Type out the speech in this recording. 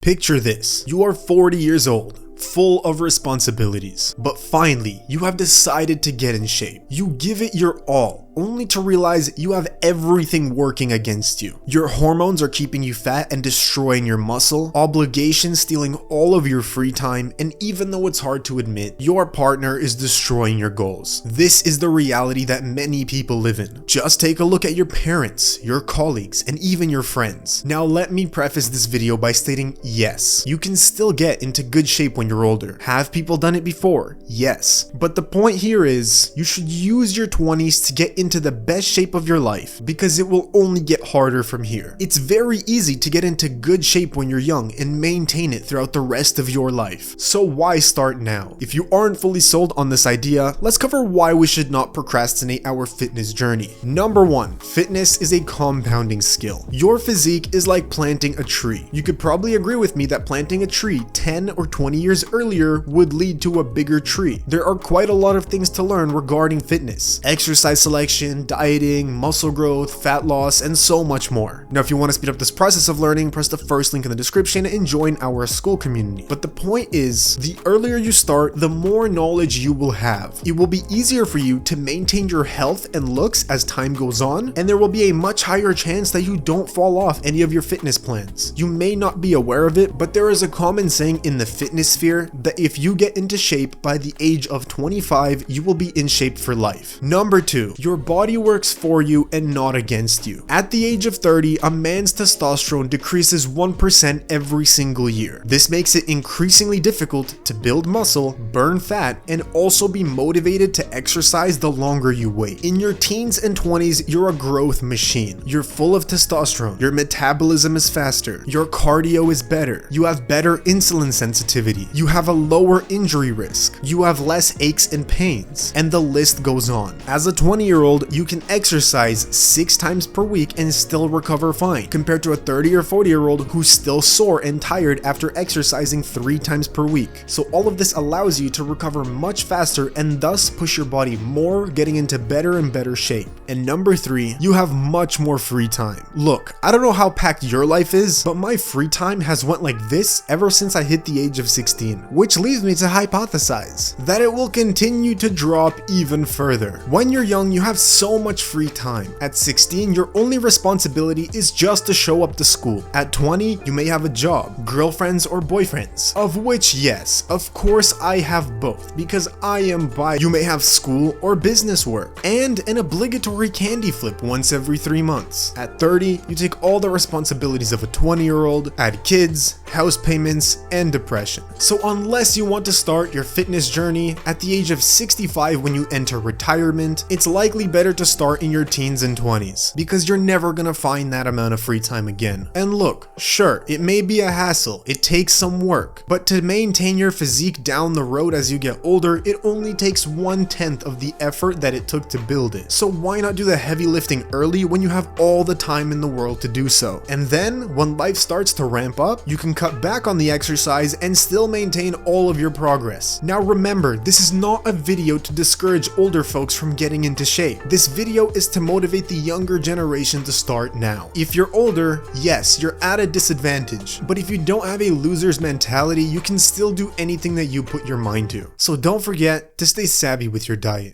Picture this, you are 40 years old, full of responsibilities, but finally, you have decided to get in shape. You give it your all, only to realize you have everything working against you. Your hormones are keeping you fat and destroying your muscle, obligations stealing all of your free time, and even though it's hard to admit, your partner is destroying your goals. This is the reality that many people live in. Just take a look at your parents, your colleagues, and even your friends. Now let me preface this video by stating, yes, you can still get into good shape when you're older. Have people done it before? Yes. But the point here is, you should use your 20s to get into the best shape of your life, because it will only get harder from here. It's very easy to get into good shape when you're young and maintain it throughout the rest of your life. So why start now? If you aren't fully sold on this idea, let's cover why we should not procrastinate our fitness journey. Number 1, fitness is a compounding skill. Your physique is like planting a tree. You could probably agree with me that planting a tree 10 or 20 years earlier would lead to a bigger tree. There are quite a lot of things to learn regarding fitness, exercise selection, dieting, muscle growth, fat loss, and so much more. Now, if you want to speed up this process of learning, press the first link in the description and join our school community. But the point is, the earlier you start, the more knowledge you will have. It will be easier for you to maintain your health and looks as time goes on, and there will be a much higher chance that you don't fall off any of your fitness plans. You may not be aware of it, but there is a common saying in the fitness sphere that if you get into shape by the age of 25, you will be in shape for life. Number 2, your body works for you and not against you. At the age of 30, a man's testosterone decreases 1% every single year. This makes it increasingly difficult to build muscle, burn fat, and also be motivated to exercise the longer you wait. In your teens and 20s, you're a growth machine. You're full of testosterone. Your metabolism is faster. Your cardio is better. You have better insulin sensitivity. You have a lower injury risk. You have less aches and pains. And the list goes on. As a 20-year-old, you can exercise 6 times per week and still recover fine, compared to a 30 or 40-year-old who's still sore and tired after exercising 3 times per week. So all of this allows you to recover much faster and thus push your body more, getting into better and better shape. And number 3, you have much more free time. Look, I don't know how packed your life is, but my free time has went like this ever since I hit the age of 16, which leads me to hypothesize that it will continue to drop even further. When you're young, you have so much free time. At 16, your only responsibility is just to show up to school. At 20, you may have a job, girlfriends or boyfriends, of which, yes, of course I have both, because I am bi. You may have school or business work, and an obligatory candy flip once every 3 months. At 30, you take all the responsibilities of a 20-year-old, add kids, house payments, and depression. So unless you want to start your fitness journey at the age of 65 when you enter retirement, it's likely better to start in your teens and 20s, because you're never gonna find that amount of free time again. And look, sure, it may be a hassle, it takes some work, but to maintain your physique down the road as you get older, it only takes 1/10 of the effort that it took to build it. So why not do the heavy lifting early when you have all the time in the world to do so? And then, when life starts to ramp up, you can cut back on the exercise and still maintain all of your progress. Now remember, this is not a video to discourage older folks from getting into shape. This video is to motivate the younger generation to start now. If you're older, yes, you're at a disadvantage, but if you don't have a loser's mentality, you can still do anything that you put your mind to. So don't forget to stay savvy with your diet.